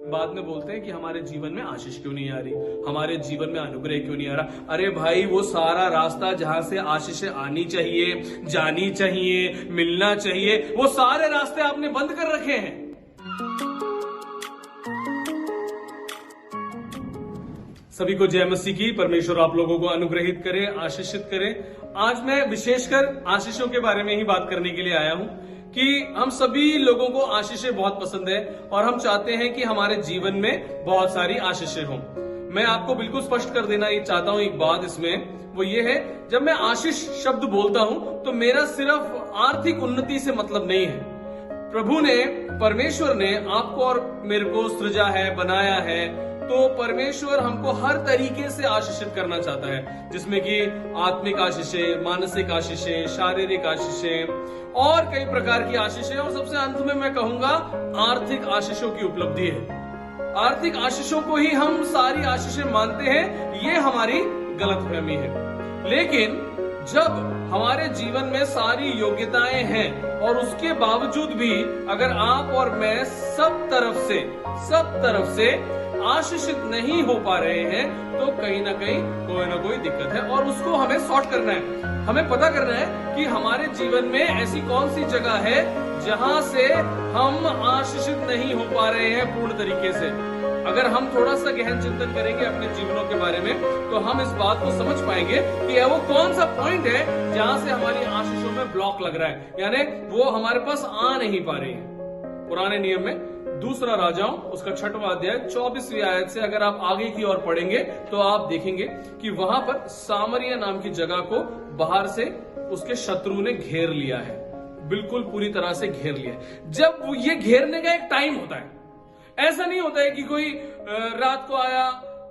बाद में बोलते हैं कि हमारे जीवन में आशीष क्यों नहीं आ रही, हमारे जीवन में अनुग्रह क्यों नहीं आ रहा। अरे भाई, वो सारा रास्ता जहां से आशीषें आनी चाहिए, जानी चाहिए, मिलना चाहिए, वो सारे रास्ते आपने बंद कर रखे हैं। सभी को जय मसीह की। परमेश्वर आप लोगों को अनुग्रहित करे, आशीषित करे। आज मैं विशेषकर आशीषों के बारे में ही बात करने के लिए आया हूं कि हम सभी लोगों को आशीषें बहुत पसंद है और हम चाहते हैं कि हमारे जीवन में बहुत सारी आशीषें हों। मैं आपको बिल्कुल स्पष्ट कर देना ये चाहता हूं एक बात इसमें, वो ये है, जब मैं आशीष शब्द बोलता हूं तो मेरा सिर्फ आर्थिक उन्नति से मतलब नहीं है। प्रभु ने, परमेश्वर ने आपको और मेरे को सृजा है, बनाया है, तो परमेश्वर हमको हर तरीके से आशीषित करना चाहता है, जिसमें कि आत्मिक आशीषें, मानसिक आशीषें, शारीरिक आशीषें और कई प्रकार की आशीषें, और सबसे अंत में मैं कहूंगा आर्थिक आशीषों की उपलब्धि है। आर्थिक आशीषों को ही हम सारी आशीषें मानते हैं, ये हमारी गलतफहमी है। लेकिन जब हमारे जीवन में सारी योग्यताएं हैं और उसके बावजूद भी अगर आप और मैं सब तरफ से आशीषित नहीं हो पा रहे हैं, तो कहीं ना कहीं कोई ना कोई दिक्कत है और उसको हमें सॉर्ट करना है। हमें पता करना है कि हमारे जीवन में ऐसी कौन सी जगह है जहां से हम आशीषित नहीं हो पा रहे हैं पूर्ण तरीके से। अगर हम थोड़ा सा गहन चिंतन करेंगे अपने जीवनों के बारे में, तो हम इस बात को समझ पाएंगे कि वो कौन सा पॉइंट है जहां से हमारी आशीषों में ब्लॉक लग रहा है, यानी वो हमारे पास आ नहीं पा रही है। पुराने नियम में दूसरा राजाओं उसका 6वां अध्याय 24वीं आयत से अगर आप आगे की ओर पढ़ेंगे तो आप देखेंगे कि वहां पर सामरिया नाम की जगह को बाहर से उसके शत्रु ने घेर लिया है, बिल्कुल पूरी तरह से घेर लिया है। जब ये घेरने का एक टाइम होता है, ऐसा नहीं होता है कि कोई रात को आया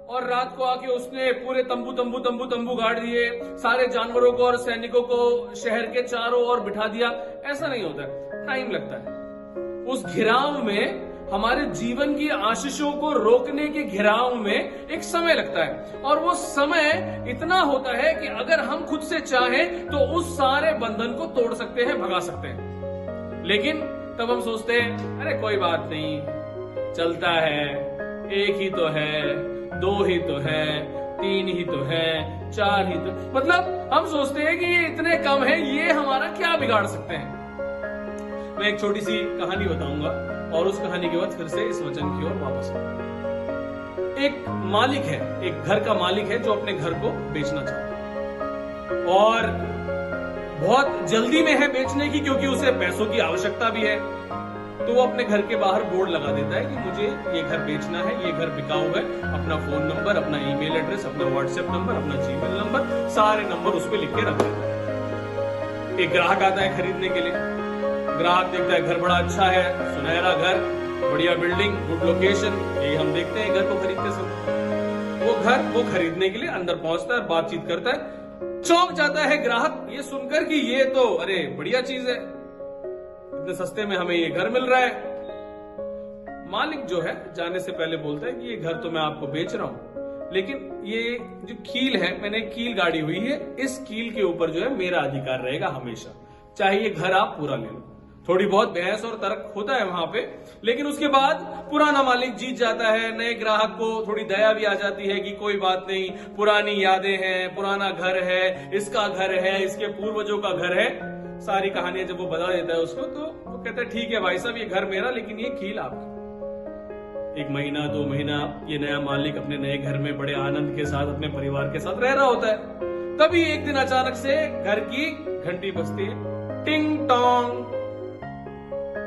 और रात को आके उसने पूरे तंबू गाड़ दिए, सारे जानवरों को और सैनिकों को शहर के चारों ओर बिठा दिया। ऐसा नहीं होता है, टाइम लगता है। उस घिराव में, हमारे जीवन की आशीषों को रोकने के घिराव में एक समय लगता है, और वो समय इतना होता है कि अगर हम खुद से चाहें तो उस सारे बंधन को तोड़ सकते हैं, भगा सकते हैं। लेकिन तब हम सोचते हैं अरे कोई बात नहीं, चलता है, एक ही तो है, 2 ही तो है, 3 ही तो है, 4 ही तो, मतलब हम सोचते हैं कि ये इतने कम है, ये हमारा क्या बिगाड़ सकते हैं। मैं एक छोटी सी कहानी बताऊंगा और उस कहानी के बाद फिर से इस वचन की ओर वापस आऊंगा। एक मालिक है, एक घर का मालिक है जो अपने घर को बेचना चाहता है और बहुत जल्दी में है बेचने की, क्योंकि उसे पैसों की आवश्यकता भी है। तो वो अपने घर के बाहर बोर्ड लगा देता है कि मुझे ये घर बेचना है, ये घर बिकाऊ है, अपना फोन नंबर, अपना ईमेल एड्रेस, अपना व्हाट्सएप नंबर, अपना जीमेल नंबर, सारे नंबर उस पर लिख के रख देता है। एक ग्राहक आता है खरीदने के लिए। ग्राहक देखता है घर बड़ा अच्छा है, सुनहरा घर, बढ़िया बिल्डिंग, गुड लोकेशन, यही हम देखते हैं घर को खरीदते समय। वो घर वो खरीदने के लिए अंदर पहुंचता है, बातचीत करता है। चौंक जाता है ग्राहक ये सुनकर कि ये तो अरे बढ़िया चीज है, इतने सस्ते में हमें ये घर मिल रहा है। मालिक जो है जाने से पहले बोलता है कि ये घर तो मैं आपको बेच रहा हूं, लेकिन ये जो कील है, मैंने कील गाड़ी हुई है, इस कील के ऊपर जो है मेरा अधिकार रहेगा हमेशा, चाहे ये घर आप पूरा ले लो। थोड़ी बहुत बहस और तर्क होता है वहां पे, लेकिन उसके बाद पुराना मालिक जीत जाता है। नए ग्राहक को थोड़ी दया भी आ जाती है कि कोई बात नहीं, पुरानी यादें हैं, पुराना घर है, इसका घर है, इसके पूर्वजों का घर है, सारी कहानियां जब वो बता देता है उसको, तो वो कहता है ठीक है भाई साहब, ये घर मेरा, लेकिन ये कील आपकी। 1 महीना 2 महीना ये नया मालिक अपने नए घर में बड़े आनंद के साथ अपने परिवार के साथ रह रहा होता है। तभी एक दिन अचानक से घर की घंटी बजती है, टिंग टोंग।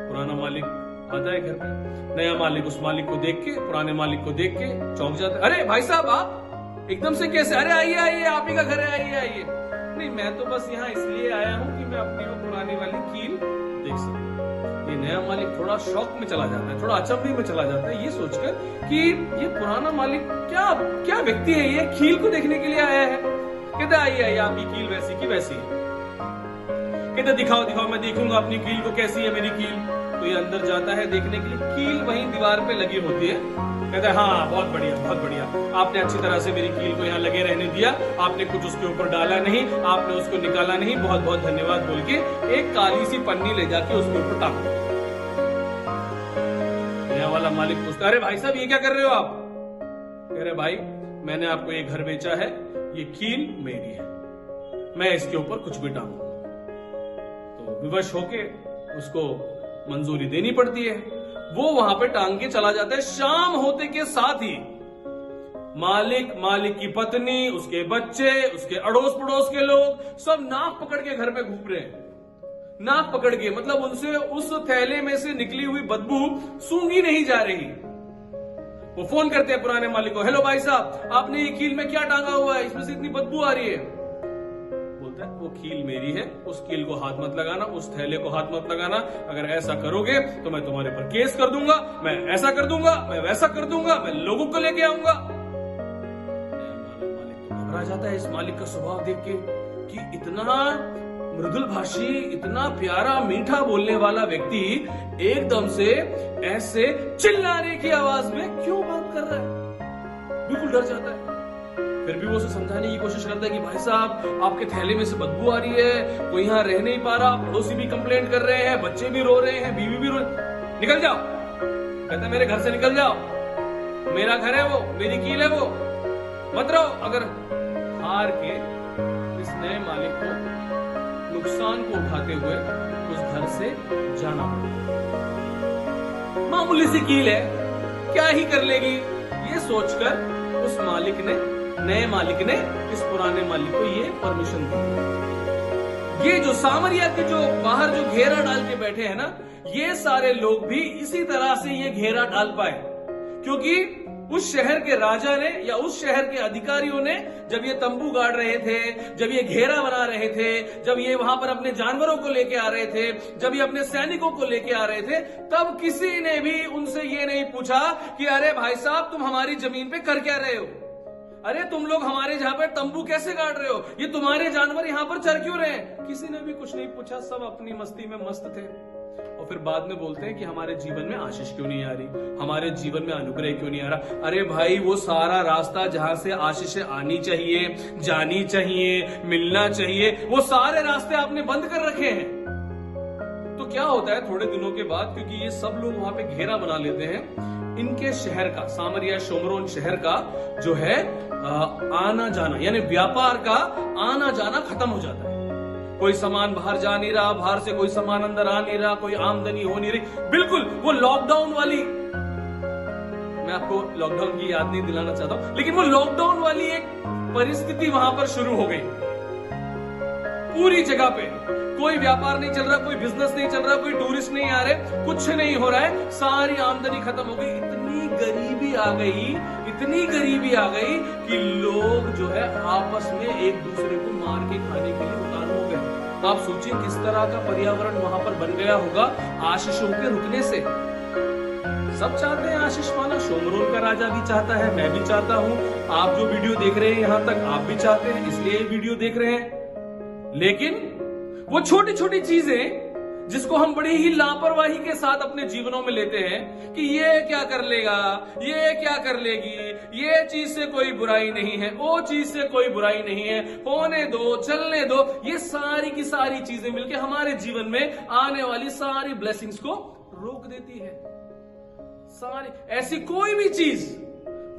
पुराना मालिक आता है घर पे। नया मालिक उस मालिक को देख के, पुराने मालिक को देख के चौंक जाता है। अरे भाई साहब, आप एकदम से कैसे? अरे आइए आइए, आप ही का घर है, आइए आइए। नहीं, मैं तो बस यहाँ इसलिए आया हूँ कि मैं अपनी वो पुरानी वाली कील देख सकूं। ये नया मालिक थोड़ा शौक में चला जाता है, थोड़ा अचंभे में चला जाता है, ये सोचकर कि ये पुराना मालिक क्या व्यक्ति है, ये कील को देखने के लिए आया है। कहते आइए आइए, आपकी कील वैसी की वैसी है। कहते दिखाओ दिखाओ, मैं देखूंगा अपनी कील को कैसी है मेरी कील। तो ये अंदर जाता है देखने के लिए, कील वहीं दीवार पे लगी होती है। कहता है हाँ बहुत बढ़िया बहुत बढ़िया, आपने अच्छी तरह से मेरी कील को यहाँ लगे रहने दिया, आपने कुछ उसके ऊपर डाला नहीं, आपने उसको निकाला नहीं, बहुत बहुत धन्यवाद बोल के एक काली सी पन्नी ले जाके उसके ऊपर टांग। नया वाला मालिक पूछता, अरे भाई साहब ये क्या कर रहे हो आप? कह रहे भाई मैंने आपको ये घर बेचा है, ये कील मेरी है, मैं इसके ऊपर कुछ भी टांगूंगा। तो विवश होके उसको मंजूरी देनी पड़ती है। वो वहां पे टांग के चला जाता है। शाम होते के साथ ही मालिक, मालिक की पत्नी, उसके बच्चे, उसके अड़ोस पड़ोस के लोग सब नाक पकड़ के घर में घूम रहे हैं। नाक पकड़ के मतलब उनसे उस थैले में से निकली हुई बदबू सूंघी नहीं जा रही। वो फोन करते हैं पुराने मालिक को, हेलो भाई साहब आपने ये कील में क्या टांगा हुआ है, इसमें से इतनी बदबू आ रही है। बोलता है वो कील मेरी है, उस कील को हाथ मत लगाना, उस थैले को हाथ मत लगाना, अगर ऐसा करोगे तो मैं तुम्हारे पर केस कर दूंगा, मैं ऐसा कर दूंगा, मैं वैसा कर दूंगा, मैं लोगों को लेके आऊंगा। मालिक तो घबरा जाता है इस मालिक का स्वभाव देख के कि इतना मृदुल भाषी, इतना प्यारा मीठा बोलने वाला व्यक्ति एकदम से ऐसे चिल्लाने की आवाज में क्यों बात कर रहा है। बिल्कुल डर जाता है। फिर भी वो उसे समझाने की कोशिश करता है कि भाई साहब आपके थैले में से बदबू आ रही है, कोई यहाँ रह नहीं पा रहा, पड़ोसी भी कंप्लेंट कर रहे हैं, बच्चे भी रो रहे हैं, बीवी भी रो, निकल जाओ। कहता है मेरे घर से निकल जाओ, मेरा घर है वो, मेरी कील है वो, मत रहो। अगर हार के इस नए मालिक को नुकसान को उठाते हुए उस घर से जाना पड़ा। मामूली सी कील है, क्या ही कर लेगी, ये सोचकर उस मालिक ने, नए मालिक ने इस पुराने मालिक को ये परमिशन दी। ये जो सामरिया के जो बाहर जो घेरा डाल के बैठे हैं ना, ये सारे लोग भी इसी तरह से ये घेरा डाल पाए, क्योंकि उस शहर के राजा ने या उस शहर के अधिकारियों ने जब ये तंबू गाड़ रहे थे, जब ये घेरा बना रहे थे, जब ये वहां पर अपने जानवरों को लेके आ रहे थे, जब ये अपने सैनिकों को लेके आ रहे थे, तब किसी ने भी उनसे ये नहीं पूछा कि अरे भाई साहब तुम हमारी जमीन पे कर क्या रहे हो, अरे तुम लोग हमारे जहां पर तंबू कैसे गाड़ रहे हो, ये तुम्हारे जानवर यहां पर चर क्यों रहे हैं। किसी ने भी कुछ नहीं पूछा, सब अपनी मस्ती में मस्त थे। और फिर बाद में बोलते हैं कि हमारे जीवन में आशीष क्यों नहीं आ रही, हमारे जीवन में अनुग्रह क्यों नहीं आ रहा। अरे भाई वो सारा रास्ता जहां से आशीषें आनी चाहिए, जानी चाहिए, मिलना चाहिए, वो सारे रास्ते आपने बंद कर रखे हैं। तो क्या होता है थोड़े दिनों के बाद, क्योंकि ये सब लोग वहां पे घेरा बना लेते हैं, इनके शहर का, सामरिया शोमरोन शहर का जो है आना जाना यानी व्यापार का आना जाना खत्म हो जाता है। कोई सामान बाहर जा नहीं रहा, बाहर से कोई सामान अंदर आ नहीं रहा, कोई आमदनी हो नहीं रही। बिल्कुल वो लॉकडाउन वाली, मैं आपको लॉकडाउन की याद नहीं दिलाना चाहता हूं, लेकिन वो लॉकडाउन वाली एक परिस्थिति वहां पर शुरू हो गई। पूरी जगह पे कोई व्यापार नहीं चल रहा, कोई बिजनेस नहीं चल रहा, कोई टूरिस्ट नहीं आ रहे, कुछ नहीं हो रहा है, सारी आमदनी खत्म हो गई। इतनी गरीबी आ गई, इतनी गरीबी आ गई कि लोग जो है आपस में एक दूसरे को मार के खाने के लिए उतारू हो गए। आप सोचिए किस तरह का पर्यावरण वहां पर बन गया होगा आशीषों के रुकने से। सब चाहते हैं आशीष पाना, शोमरोन का राजा भी चाहता है, मैं भी चाहता हूं, आप जो वीडियो देख रहे हैं यहां तक आप भी चाहते हैं, इसलिए ये वीडियो देख रहे हैं। लेकिन वो छोटी छोटी चीजें जिसको हम बड़ी ही लापरवाही के साथ अपने जीवनों में लेते हैं कि ये क्या कर लेगा, ये क्या कर लेगी, ये चीज से कोई बुराई नहीं है, वो चीज से कोई बुराई नहीं है, होने दो, चलने दो, ये सारी की सारी चीजें मिलकर हमारे जीवन में आने वाली सारी ब्लेसिंग्स को रोक देती है। सारी ऐसी कोई भी चीज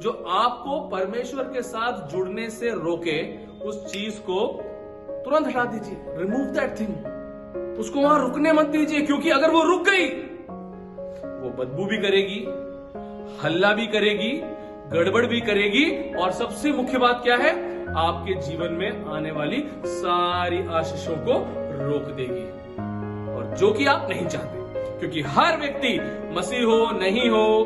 जो आपको परमेश्वर के साथ जुड़ने से रोके, उस चीज को तुरंत हटा दीजिए, रिमूव दैट थिंग, उसको वहां रुकने मत दीजिए, क्योंकि अगर वो रुक गई वो बदबू भी करेगी, हल्ला भी करेगी, गड़बड़ भी करेगी, और सबसे मुख्य बात क्या है, आपके जीवन में आने वाली सारी आशीषों को रोक देगी, और जो कि आप नहीं चाहते। क्योंकि हर व्यक्ति मसीह हो, नहीं हो,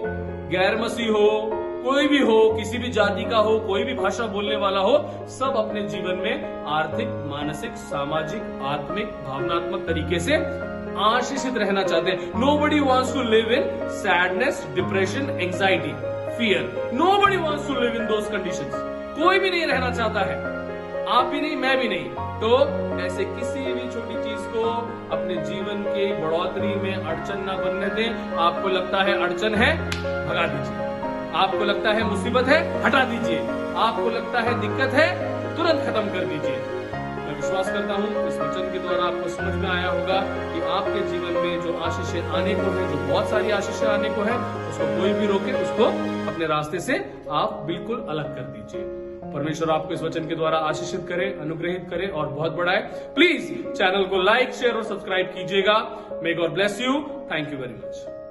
गैर मसीह हो, कोई भी हो, किसी भी जाति का हो, कोई भी भाषा बोलने वाला हो, सब अपने जीवन में आर्थिक, मानसिक, सामाजिक, आत्मिक, भावनात्मक तरीके से आशीषित रहना चाहते हैं। Nobody wants to live in sadness, depression, anxiety, fear. Nobody wants to live in those conditions. कोई भी नहीं रहना चाहता है, आप भी नहीं, मैं भी नहीं। तो ऐसे किसी भी छोटी चीज को अपने जीवन की बढ़ोतरी में अड़चन न बनने दें। आपको लगता है अड़चन है, भगा दीजिए। आपको लगता है मुसीबत है, हटा दीजिए। आपको लगता है दिक्कत है, तुरंत खत्म कर दीजिए। मैं मैं विश्वास करता हूं इस वचन के द्वारा आपको समझ में आया होगा कि आपके जीवन में जो आशीषें आने को है, जो बहुत सारी आशीषें आने को है, उसको कोई भी रोके, उसको अपने रास्ते से आप बिल्कुल अलग कर दीजिए। परमेश्वर आपको इस वचन के द्वारा आशीषित करे, अनुग्रहित करे और बहुत बढ़ाए। प्लीज चैनल को लाइक, शेयर और सब्सक्राइब कीजिएगा। May God bless you. Thank you very much.